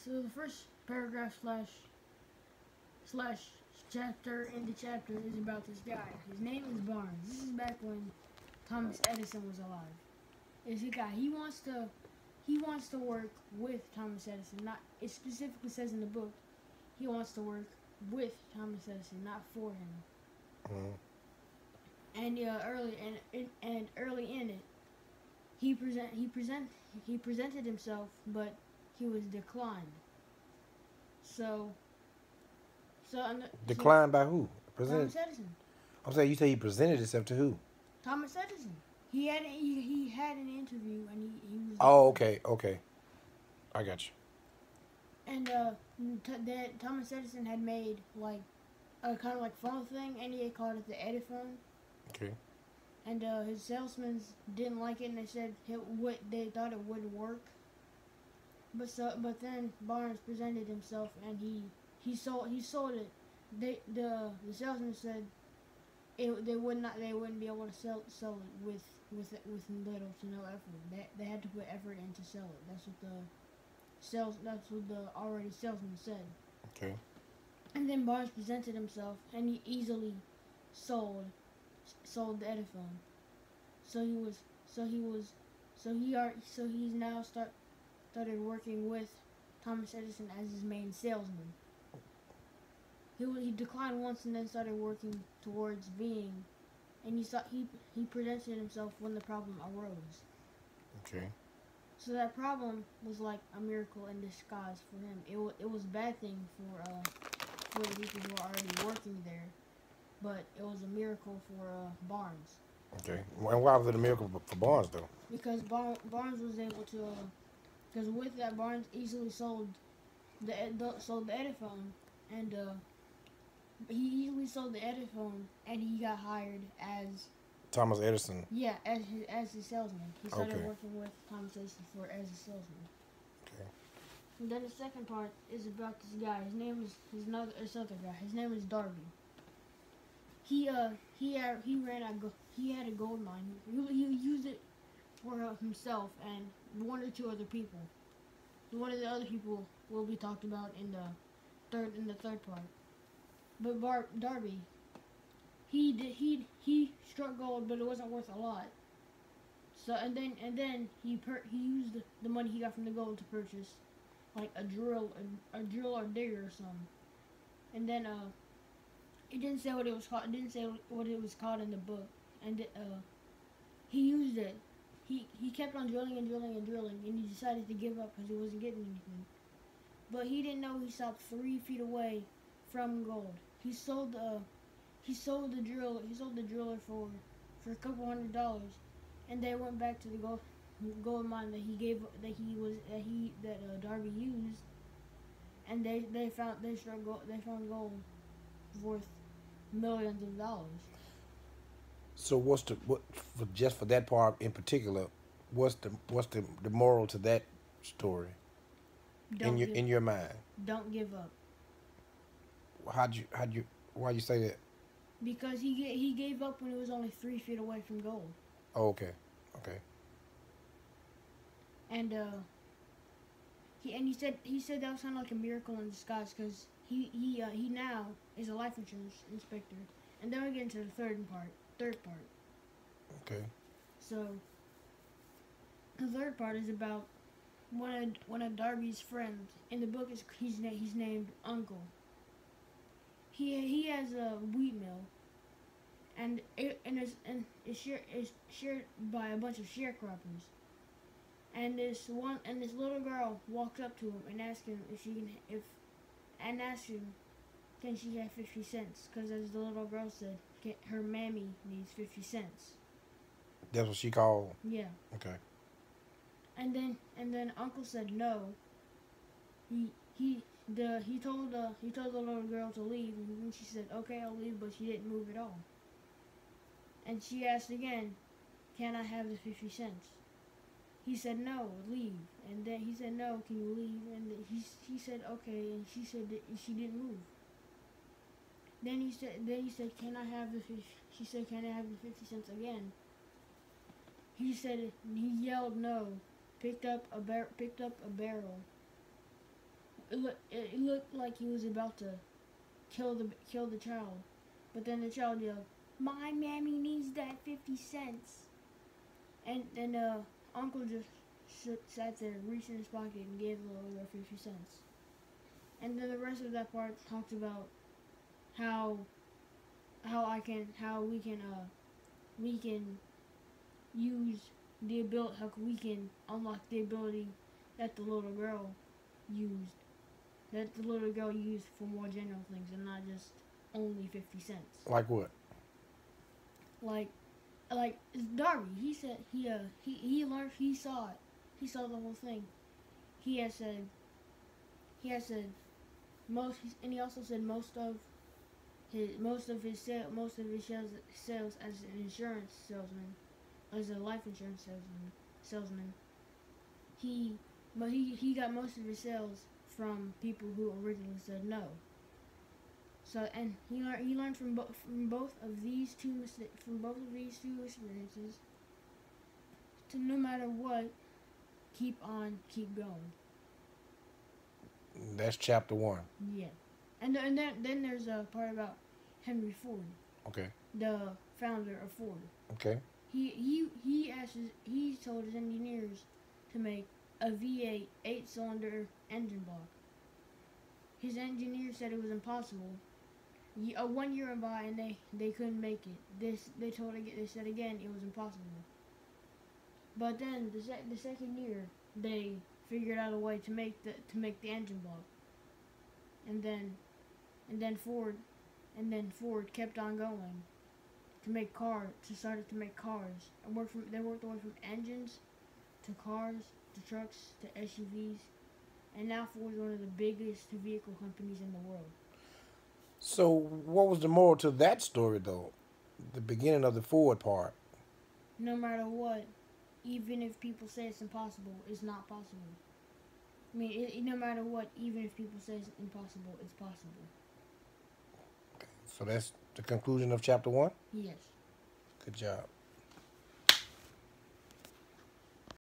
So the first paragraph slash chapter in the chapter is about this guy. His name is Barnes. This is back when Thomas Edison was alive. Is a guy he wants to work with Thomas Edison. Not it specifically says in the book he wants to work with Thomas Edison, not for him. Mm-hmm. And early in it, he presented himself, but he was declined. So Declined by who? Presented. Thomas Edison. I'm saying you say he presented himself to who? Thomas Edison. He had an interview and he was. Oh, okay, okay. I got you. And that Thomas Edison had made like a kind of like phone thing, and he had called it the Ediphone. Okay. And his salesmen didn't like it, and they said they thought it wouldn't work. But then Barnes presented himself, and he sold it. The salesman said they wouldn't be able to sell it with little to no effort. They had to put effort in to sell it. That's what the already salesman said. Okay. And then Barnes presented himself, and he easily sold the Ediphone. So he's now started working with Thomas Edison as his main salesman. He declined once and then started working towards being, and he presented himself when the problem arose. Okay. So that problem was like a miracle in disguise for him. It was a bad thing for the people who were already working there, but it was a miracle for Barnes. Okay. And why was it a miracle for Barnes though? Because Barnes was able to, because with that Barnes easily sold the Ediphone, and he easily sold the Ediphone, and he got hired as Thomas Edison. as his salesman. He started Okay. working with Thomas Edison as a salesman. Okay. And then the second part is about this guy. His name is this other guy. His name is Darby. He had a gold mine. He used it for himself and one or two other people. One of the other people will be talked about in the third part. But Darby, he struck gold, but it wasn't worth a lot. So and then he used the money he got from the gold to purchase like a drill or digger or something. And then it didn't say what it was called. It didn't say what it was called in the book. And he used it. He kept on drilling and drilling and drilling, and he decided to give up because he wasn't getting anything. But he didn't know he stopped 3 feet away from gold. He sold the driller for a couple $100, and they went back to the gold mine that Darby used, and they found gold worth millions of dollars. So what for just for that part in particular? What's the moral to that story in your mind? Don't give up. Why'd you say that? Because he gave up when he was only 3 feet away from gold. Oh, okay. Okay. And he said that would sound like a miracle in disguise because he now is a life insurance inspector. And then we get into the third part. Okay. So the third part is about one of Darby's friends. In the book, he's named Uncle. He has a wheat mill, and it's shared by a bunch of sharecroppers. And this little girl walks up to him and asks him can she have 50 cents? Because as the little girl said, her mammy needs 50 cents. That's what she called. Yeah. Okay. And then Uncle said no. He told the little girl to leave, and she said okay, I'll leave, but she didn't move at all. And she asked again, can I have the 50 cents? He said no, leave. And then he said no, can you leave? And he said okay, and she said that she didn't move. Then he said can I have the 50? She said can I have the 50 cents again? He yelled no, picked up a barrel, it looked like he was about to kill the child, but then the child yelled, "My mammy needs that 50 cents," and uncle just sat there, reached in his pocket, and gave the little girl 50 cents. And then the rest of that part talks about how we can use the ability, how we can unlock the ability that the little girl used, for more general things and not just only 50 cents. Like what? Like Darby, he said he learned, he saw it, he saw the whole thing. He had said most, and he also said most of his sales as an insurance salesman, as a life insurance salesman. He got most of his sales from people who originally said no. So, and he learned from both of these two experiences to, no matter what, keep going. That's chapter 1. Yeah, and then there's a part about Henry Ford. Okay. The founder of Ford. Okay. He told his engineers to make a V8 8-cylinder engine block. His engineers said it was impossible. 1 year went by and they couldn't make it. They said again it was impossible. But then the second year they figured out a way to make the engine block. And then Ford kept on going to make cars. And they worked their way from engines to cars to trucks to SUVs, and now Ford is one of the biggest vehicle companies in the world. So, what was the moral to that story, though? The beginning of the Ford part. No matter what, even if people say it's impossible, it's not possible. I mean, no matter what, even if people say it's impossible, it's possible. Okay. So that's the conclusion of chapter 1? Yes. Good job.